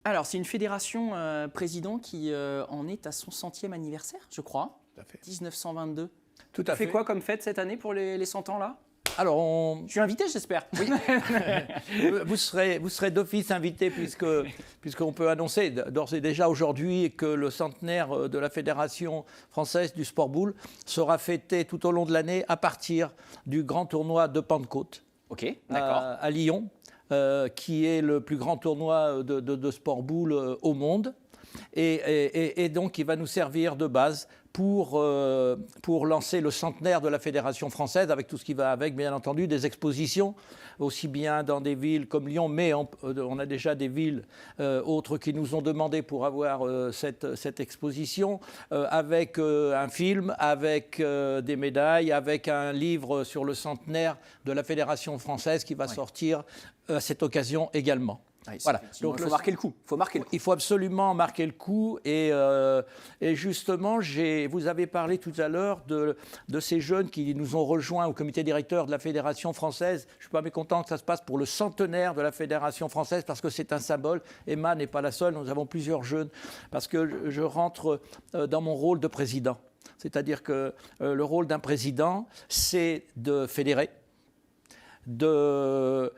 Alors, c'est une fédération président qui en est à son 100e anniversaire, je crois. Tout à fait. 1922. Tout Tu à fais fait. quoi comme fête cette année pour les 100 ans là? Alors, Je suis invité, j'espère. Oui. vous serez d'office invité puisqu'on peut annoncer d'ores et déjà aujourd'hui que le centenaire de la Fédération française du sport boule sera fêté tout au long de l'année à partir du grand tournoi de Pentecôte. Ok, d'accord. À Lyon, qui est le plus grand tournoi de sport boule au monde. Et donc, il va nous servir de base pour lancer le centenaire de la Fédération française, avec tout ce qui va avec, bien entendu, des expositions, aussi bien dans des villes comme Lyon, mais on a déjà des villes autres qui nous ont demandé pour avoir cette exposition, avec un film, avec des médailles, avec un livre sur le centenaire de la Fédération française qui va sortir à cette occasion également. Ouais, Voilà. Donc, il faut marquer le coup. Il faut absolument marquer le coup. Et justement, vous avez parlé tout à l'heure de ces jeunes qui nous ont rejoints au comité directeur de la Fédération française. Je ne suis pas mécontent que ça se passe pour le centenaire de la Fédération française parce que c'est un symbole. Emma n'est pas la seule. Nous avons plusieurs jeunes parce que je rentre dans mon rôle de président. C'est-à-dire que le rôle d'un président, c'est de fédérer, de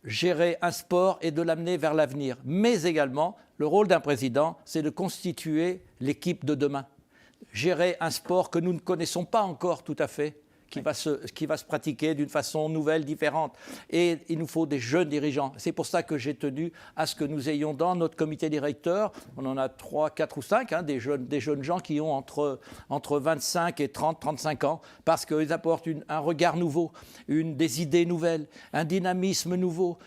gérer un sport et de l'amener vers l'avenir. Mais également, le rôle d'un président, c'est de constituer l'équipe de demain. Gérer un sport que nous ne connaissons pas encore tout à fait, qui va se pratiquer d'une façon nouvelle, différente. Et il nous faut des jeunes dirigeants. C'est pour ça que j'ai tenu à ce que nous ayons dans notre comité directeur, on en a 3, 4 ou 5, des jeunes gens qui ont entre 25 et 30, 35 ans, parce qu'ils apportent un regard nouveau, des idées nouvelles, un dynamisme nouveau,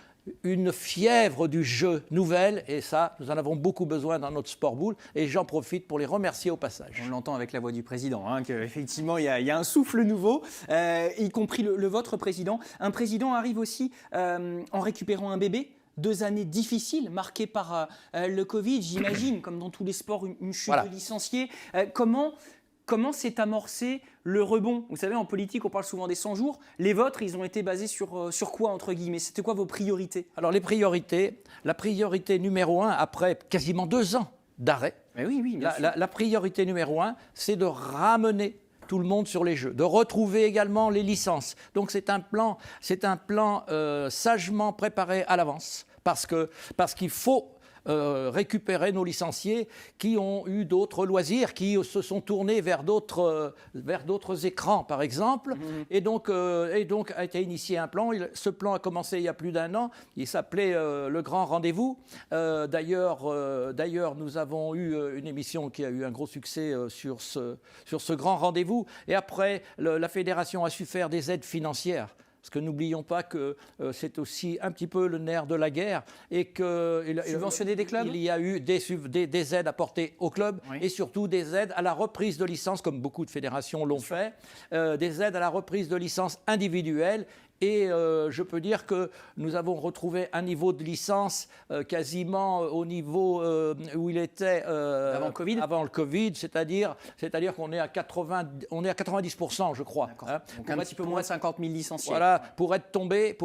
une fièvre du jeu nouvelle, et ça, nous en avons beaucoup besoin dans notre sport boule, et j'en profite pour les remercier au passage. On l'entend avec la voix du président, qu'effectivement, il y a un souffle nouveau, y compris le vôtre président. Un président arrive aussi en récupérant un bébé. 2 années difficiles, marquées par le Covid, j'imagine, comme dans tous les sports, une chute de licenciés. Comment s'est amorcé le rebond? Vous savez, en politique, on parle souvent des 100 jours. Les vôtres, ils ont été basés sur quoi, entre guillemets? C'était quoi vos priorités? Alors, les priorités, la priorité numéro 1, après quasiment 2 ans d'arrêt, la priorité numéro 1, c'est de ramener tout le monde sur les jeux, de retrouver également les licences. Donc, c'est un plan sagement préparé à l'avance, parce qu'il faut récupérer nos licenciés qui ont eu d'autres loisirs, qui se sont tournés vers d'autres écrans, par exemple. Et donc a été initié un plan. Ce plan a commencé il y a plus d'1 an. Il s'appelait Le Grand Rendez-vous. D'ailleurs, nous avons eu une émission qui a eu un gros succès sur ce grand rendez-vous. Et après, la fédération a su faire des aides financières. Parce que n'oublions pas que c'est aussi un petit peu le nerf de la guerre et que subventionner des clubs. Il y a eu des aides apportées aux clubs et surtout des aides à la reprise de licence, comme beaucoup de fédérations l'ont fait, des aides à la reprise de licence individuelle. Et je peux dire que nous avons retrouvé un niveau de licence quasiment au niveau où il était avant le Covid, c'est-à-dire qu'on est à 90%, je crois. Donc un petit peu moins de 50 000 licenciés. Voilà, pour être tombé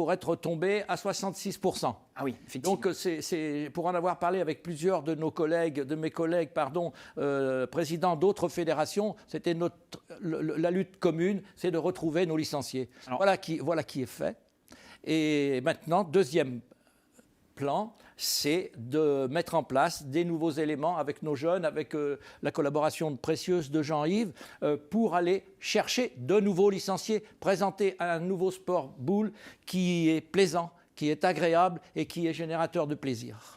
à 66%. Ah oui, effectivement. Donc, c'est pour en avoir parlé avec plusieurs de mes collègues, présidents d'autres fédérations, c'était la lutte commune, c'est de retrouver nos licenciés. Alors, voilà qui est fait. Et maintenant, deuxième plan, c'est de mettre en place des nouveaux éléments avec nos jeunes, avec la collaboration précieuse de Jean-Yves, pour aller chercher de nouveaux licenciés, présenter un nouveau sport boule qui est plaisant, qui est agréable et qui est générateur de plaisir.